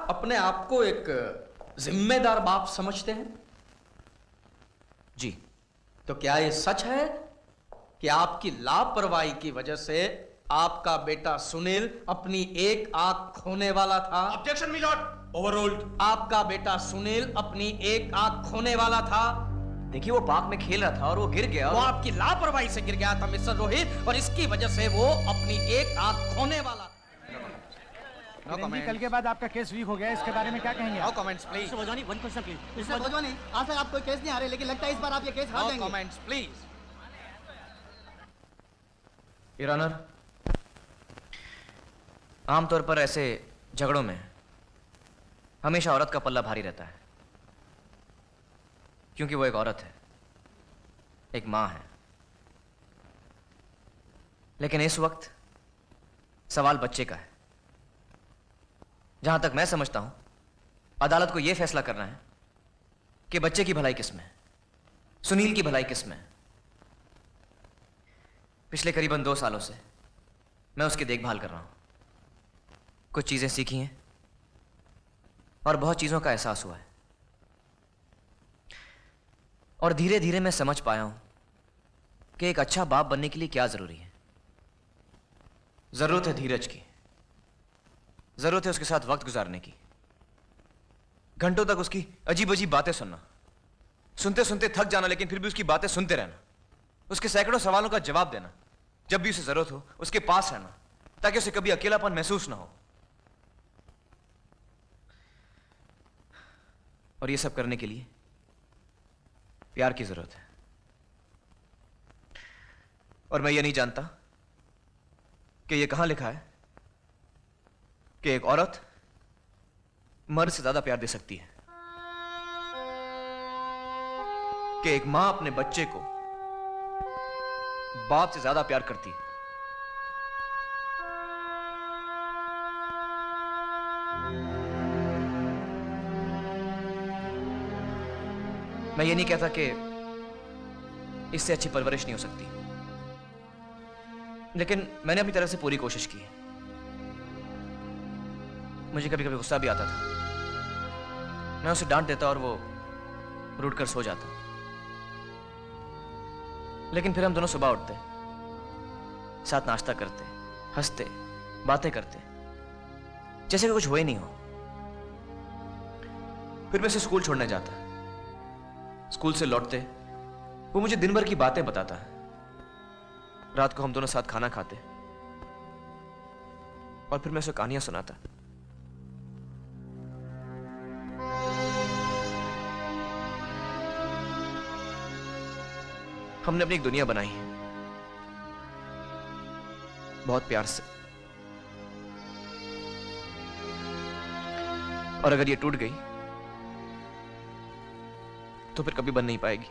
अपने आप को एक जिम्मेदार बाप समझते हैं? जी। तो क्या ये सच है कि आपकी लापरवाही की वजह से आपका बेटा सुनील अपनी एक आंख खोने वाला था? Objection my Lord, overruled. आपका बेटा सुनील अपनी एक आंख खोने वाला था? देखिए, वो पार्क में खेल रहा था और वो गिर गया। वो आपकी लापरवाही से गिर गया था मिस्टर रोहित, और इसकी वजह से वो अपनी एक आंख खोने वाला। No comment. कल के बाद आपका केस वीक हो गया, इसके बारे में क्या कहेंगे? No comments, please. Mister Bhojwani, one question please. Mister Bhojwani, आज तक आप कोई केस नहीं आ रहे, लेकिन लगता है इस बार आप ये केस हार जाएंगे। No comments, please. Your honour, आमतौर पर ऐसे झगड़ों में हमेशा औरत का पल्ला भारी रहता है, क्योंकि वो एक औरत है, एक मां है। लेकिन इस वक्त सवाल बच्चे का है। जहां तक मैं समझता हूं, अदालत को यह फैसला करना है कि बच्चे की भलाई किस में है, सुनील की भलाई किस में है। पिछले करीबन 2 सालों से मैं उसकी देखभाल कर रहा हूं। कुछ चीजें सीखी हैं और बहुत चीजों का एहसास हुआ है, और धीरे धीरे मैं समझ पाया हूं कि एक अच्छा बाप बनने के लिए क्या जरूरी है। जरूरत है धीरज की, जरूरत है उसके साथ वक्त गुजारने की, घंटों तक उसकी अजीब अजीब बातें सुनना, सुनते सुनते थक जाना, लेकिन फिर भी उसकी बातें सुनते रहना, उसके सैकड़ों सवालों का जवाब देना, जब भी उसे जरूरत हो उसके पास रहना, ताकि उसे कभी अकेलापन महसूस ना हो। और ये सब करने के लिए प्यार की जरूरत है। और मैं ये नहीं जानता कि ये कहां लिखा है कि एक औरत मर्द से ज्यादा प्यार दे सकती है, कि एक मां अपने बच्चे को बाप से ज्यादा प्यार करती है। मैं ये नहीं कहता कि इससे अच्छी परवरिश नहीं हो सकती, लेकिन मैंने अपनी तरफ से पूरी कोशिश की है। मुझे कभी कभी गुस्सा भी आता था, मैं उसे डांट देता और वो रूठ कर सो जाता, लेकिन फिर हम दोनों सुबह उठते, साथ नाश्ता करते, हंसते, बातें करते, जैसे कि कुछ हुआ ही नहीं हो। फिर मैं उसे स्कूल छोड़ने जाता, स्कूल से लौटते वो मुझे दिन भर की बातें बताता है, रात को हम दोनों साथ खाना खाते, और फिर मैं उसे कहानियां सुनाता। हमने अपनी एक दुनिया बनाई है, बहुत प्यार से, और अगर ये टूट गई तो फिर कभी बन नहीं पाएगी।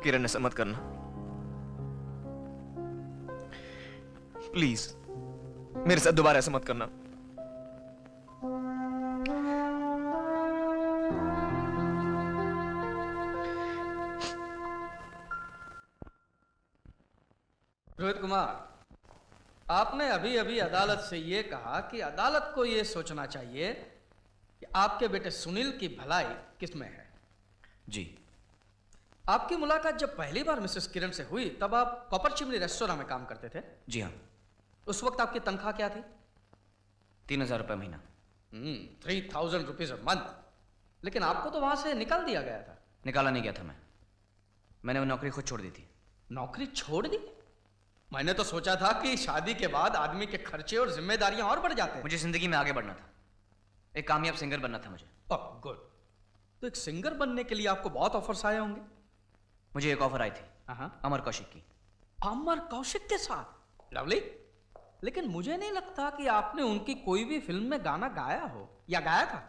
किरण, ऐसा मत करना प्लीज, मेरे साथ दोबारा ऐसा मत करना। रोहित कुमार, आपने अभी अभी अदालत से यह कहा कि अदालत को यह सोचना चाहिए कि आपके बेटे सुनील की भलाई किसमें है। जी। आपकी मुलाकात जब पहली बार मिसेस किरण से हुई तब आप कॉपर चिमनी रेस्टोरेंट में काम करते थे? जी हाँ। उस वक्त आपकी तनख्वाह क्या थी? 3000 रुपये महीना। 3000 रुपीज अ मंथ। लेकिन आपको तो वहां से निकाल दिया गया था। निकाला नहीं गया था मैंने वो नौकरी खुद छोड़ दी थी। नौकरी छोड़ दी? मैंने तो सोचा था कि शादी के बाद आदमी के खर्चे और जिम्मेदारियां और बढ़ जाते हैं। मुझे जिंदगी में आगे बढ़ना था, एक कामयाब सिंगर बनना था मुझे। गुड। तो एक सिंगर बनने के लिए आपको बहुत ऑफर्स आए होंगे। मुझे एक ऑफर आई थी अमर कौशिक की। अमर कौशिक के साथ? लवली। लेकिन मुझे नहीं लगता कि आपने उनकी कोई भी फिल्म में गाना गाया हो, या गाया था?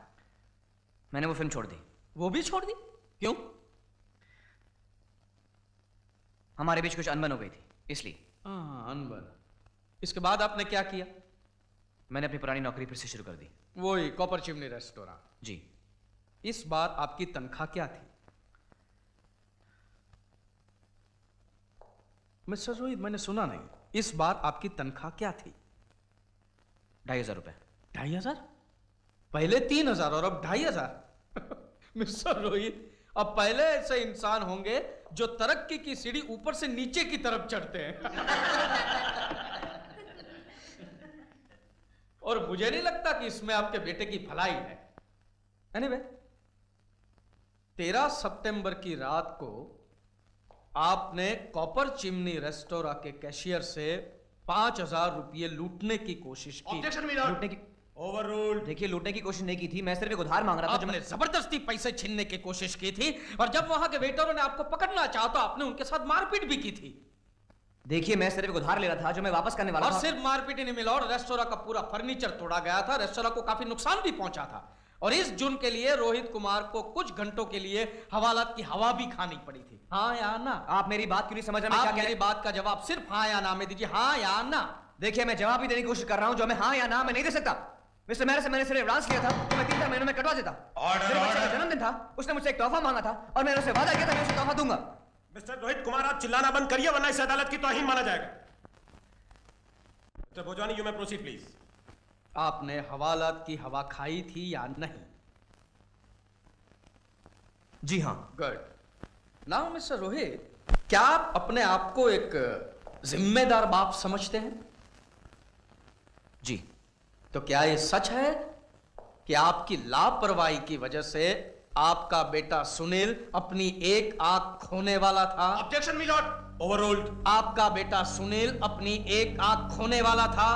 मैंने वो फिल्म छोड़ दी। वो भी छोड़ दी? क्यों? हमारे बीच कुछ अनबन हो गई थी, इसलिए। अनबन। इसके बाद आपने क्या किया? मैंने अपनी पुरानी नौकरी फिर से शुरू कर दी। वही कॉपर चिमनी रेस्टोरेंट। जी। इस बार आपकी तनख्वाह क्या थी? मिस्टर रोहित, मैंने सुना नहीं, इस बार आपकी तनख्वाह क्या थी? 2,500 रुपए। 2,500? पहले 3,000 और अब 2,500? मिस्टर रोहित, अब पहले ऐसे इंसान होंगे जो तरक्की की सीढ़ी ऊपर से नीचे की तरफ चढ़ते हैं। और मुझे नहीं लगता कि इसमें आपके बेटे की भलाई है। एनीवे, 13 सितंबर की रात को आपने कॉपर चिमनी रेस्टोरा के कैशियर से 5,000 रुपये लूटने की कोशिश की। Objection milord. लूटने की, ओवररूल्ड। देखिए लूटने की कोशिश नहीं की थी, मैं सिर्फ एक उधार मांग रहा था जो आपने मैंने। जबरदस्ती पैसे छीनने की कोशिश की थी, और जब वहां के वेटरों ने आपको पकड़ना चाहा तो आपने उनके साथ मारपीट भी की थी। देखिए मैं सिर्फ एक उधार ले रहा था जो मैं वापस करने वाला और था। सिर्फ मारपीट ही नहीं मिला, और रेस्टोरेंट का पूरा फर्नीचर तोड़ा गया था, रेस्टोरेंट को काफी नुकसान भी पहुंचा था, और इस जुर्म के लिए रोहित कुमार को कुछ घंटों के लिए हवालात की हवा भी खानी पड़ी थी। हाँ या ना? आप मेरी बात क्यों नहीं समझ रहे? मैं आप क्या कह मेरी रहा बात का जवाब सिर्फ हाँ या ना में दीजिए। हाँ या ना? देखिए मैं जवाब ही देने की कोशिश कर रहा हूं, जो मैं हाँ या ना मैं नहीं दे सकता। मिस्टर मैरे से मैंने सिर्फ एडवांस लिया था, तो मैं 3-4 महीनों में कटवा देता। ऑर्डर, मेरे बच्चे का ऑर्डर। जन्मदिन था, उसने मुझसे एक तोहफा मांगा था, और मैंने उसे वादा किया था मैं उसे तोहफा दूंगा। मिस्टर रोहित कुमार, आप चिल्लाना बंद करिए वरना इस अदालत की तौहीन माना जाएगा। Mister Bhojwani, you may proceed please. आपने हवालात की हवा खाई थी या नहीं? जी हाँ। गुड। नाउ मिस्टर रोहित, क्या आप अपने आप को एक जिम्मेदार बाप समझते हैं? जी। तो क्या ये सच है कि आपकी लापरवाही की वजह से आपका बेटा सुनील अपनी एक आंख खोने वाला था? Objection milord. ओवररूल्ड। आपका बेटा सुनील अपनी एक आंख खोने वाला था?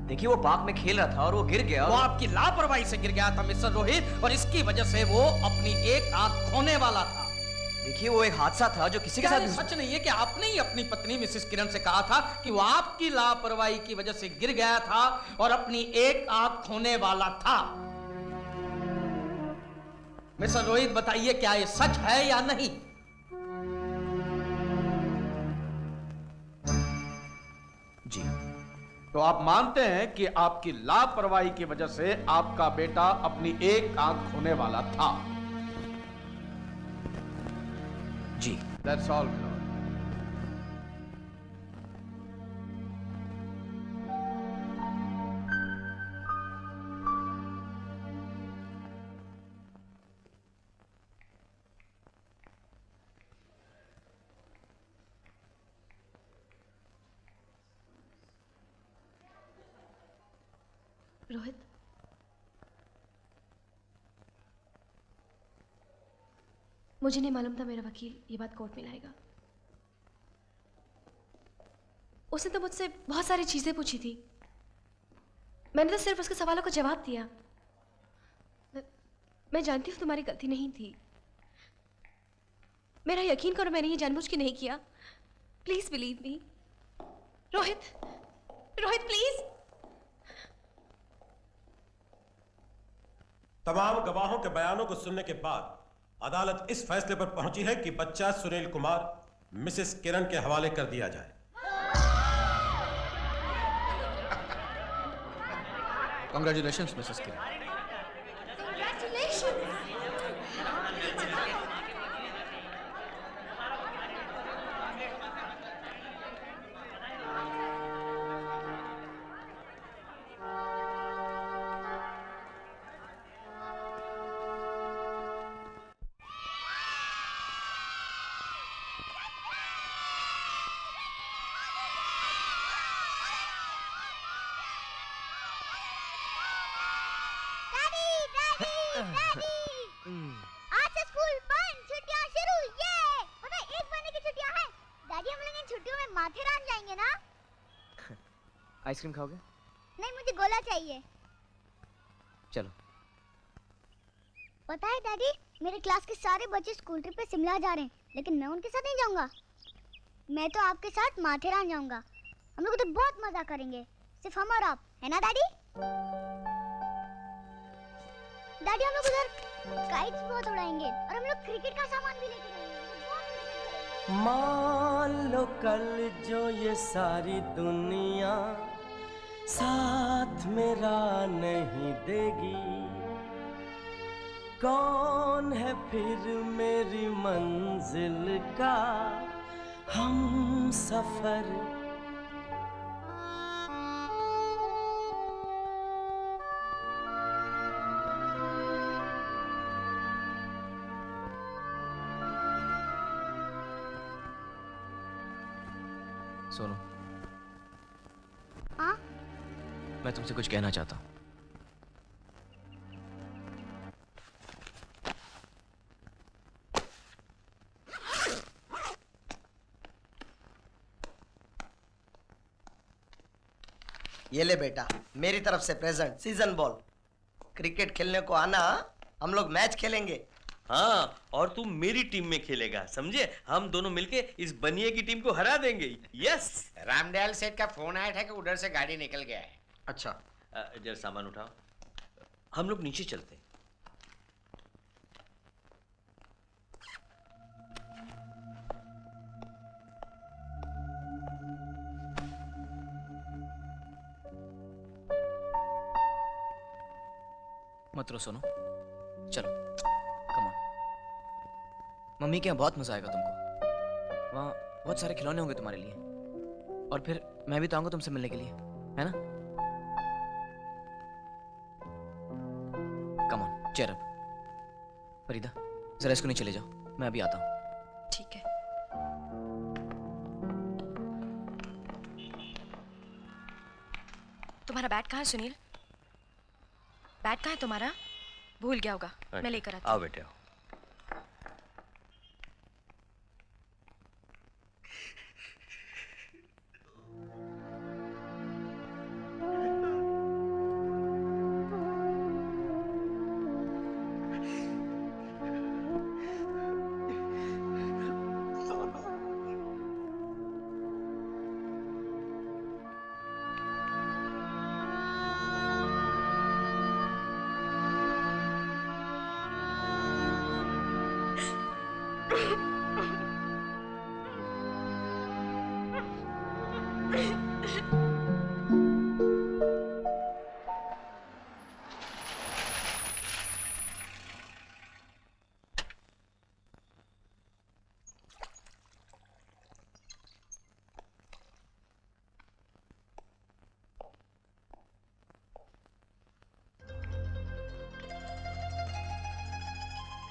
देखिए वो पार्क में खेल रहा था और वो गिर गया। वो आपकी लापरवाही से गिर गया था मिस्टर रोहित, और इसकी वजह से वो अपनी एक आंख खोने वाला था। देखिए वो एक हादसा था जो किसी के क्या साथ ये भी- सच नहीं है कि आपने ही अपनी पत्नी मिसेस किरण से कहा था कि वो आपकी लापरवाही की वजह से गिर गया था और अपनी एक आंख खोने वाला था? मिस्टर रोहित, बताइए क्या ये सच है या नहीं? जी। तो आप मानते हैं कि आपकी लापरवाही की वजह से आपका बेटा अपनी एक आंख खोने वाला था? जी। That's all, my lord. Rohit, मुझे नहीं मालूम था मेरा वकील ये बात कोर्ट में लाएगा। उसने तो मुझसे बहुत सारी चीजें पूछी थी, मैंने तो सिर्फ उसके सवालों का जवाब दिया। मैं जानती हूँ तुम्हारी गलती नहीं थी, मेरा यकीन करो मैंने ये जानबूझ के नहीं किया। Please believe me. Rohit, Rohit please. तमाम गवाहों के बयानों को सुनने के बाद अदालत इस फैसले पर पहुंची है कि बच्चा सुनील कुमार मिसेस किरण के हवाले कर दिया जाए। Congratulations, Mrs. Kiran. आज से स्कूल बंद, छुट्टियां शुरू। ये पता है 1 महीने की छुट्टियां हैं। डैडी हम लोग इन छुट्टियों में माथेरान जाएंगे ना? आइसक्रीम खाओगे? नहीं, मुझे गोला चाहिए। चलो। पता है डैडी, मेरे क्लास के सारे बच्चे स्कूल ट्रिप पे शिमला जा रहे हैं, लेकिन मैं उनके साथ नहीं जाऊंगा। मैं तो आपके साथ माथेरान जाऊंगा। हम लोग तो बहुत मजा करेंगे, सिर्फ हम और आप, है ना डैडी? डैडी हम लोग उधर काइट्स बहुत उड़ाएंगे और हम लोग क्रिकेट का सामान भी लेके जाएंगे। हम लोग बहुत क्रिकेट खेलेंगे। मान लो कल जो ये सारी दुनिया साथ मेरा नहीं देगी, कौन है फिर मेरी मंजिल का हम सफर। सोनू, हाँ? मैं तुमसे कुछ कहना चाहता हूँ। ये ले बेटा, मेरी तरफ से प्रेजेंट सीजन बॉल। क्रिकेट खेलने को आना, हम लोग मैच खेलेंगे। हाँ, और तू मेरी टीम में खेलेगा, समझे? हम दोनों मिलके इस बनिए की टीम को हरा देंगे। यस। रामदयाल सेठ का फोन आया था कि उधर से गाड़ी निकल गया है। अच्छा, जरा सामान उठाओ, हम लोग नीचे चलते हैं। मत रो सोनू, चलो कम ऑन। मम्मी के यहाँ बहुत मजा आएगा तुमको। वहाँ बहुत सारे खिलौने होंगे तुम्हारे लिए, और फिर मैं भी तो आऊंगा तुमसे मिलने के लिए, है ना? Come on, cheer up. Farida, जरा इसको नीचे ले जाओ, मैं अभी आता हूँ। ठीक है। तुम्हारा बैट कहाँ है सुनील? बैट कहाँ है तुम्हारा? भूल गया होगा, मैं लेकर आती हूँ। आओ बेटे आओ।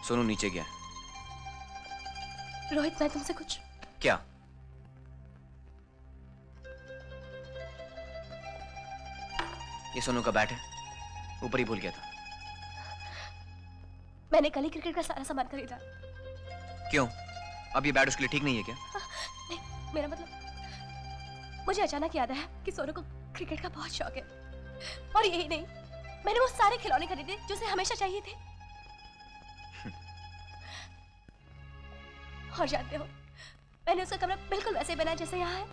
सोनू नीचे गया। रोहित, मैं तुमसे कुछ। क्या? ये सोनू का बैट है, ऊपर ही भूल गया था। मैंने कल ही क्रिकेट का सारा सामान खरीदा। क्यों? अब ये बैट उसके लिए ठीक नहीं है क्या? नहीं, मेरा मतलब, मुझे अचानक याद आया कि सोनू को क्रिकेट का बहुत शौक है। और यही नहीं, मैंने वो सारे खिलौने खरीदे जो उसे हमेशा चाहिए थे। और जानते हो, मैंने उसका कमरा बिल्कुल वैसे बनाया जैसे यहाँ है।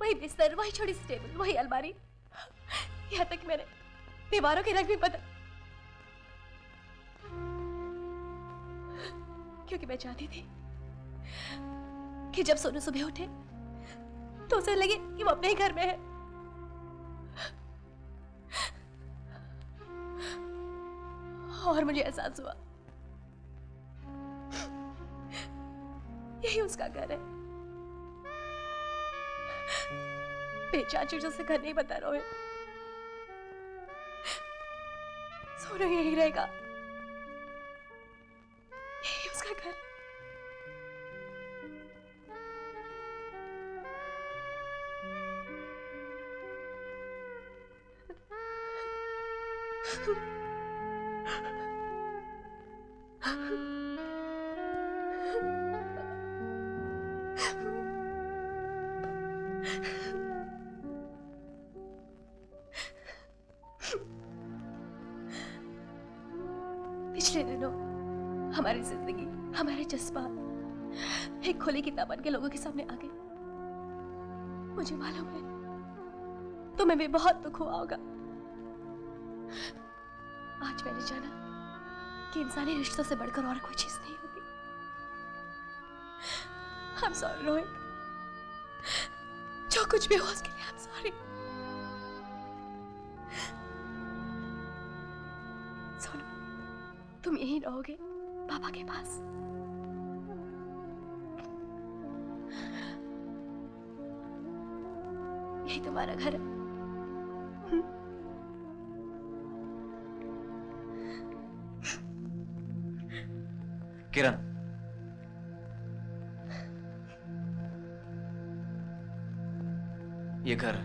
वही बिस्तर, वही छोटी सी टेबल, वही अलमारी, यहाँ तक मैंने दीवारों के रंग भी बदल, क्योंकि मैं चाहती थी कि जब सोनू सुबह उठे तो उसे लगे कि वो अपने ही घर में है। और मुझे एहसास हुआ यही उसका घर है। बेचार चीजों से घर नहीं बता रोहित। सोनू यही रहेगा, यही उसका घर। पिछले दिनों हमारी जिंदगी, हमारे जज्बात एक खुली किताब बन के लोगों के सामने आ गए। मुझे मालूम है तुम्हें भी बहुत दुख हुआ होगा। आज मैंने जाना कि इंसानी रिश्तों से बढ़कर और कोई चीज नहीं होती। I'm sorry रोहित, जो कुछ भी हो उसके लिए I'm sorry। सोनू, तुम यहीं रहोगे पापा के पास। यही तुम्हारा घर है। किरण, ये घर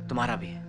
तुम्हारा भी है।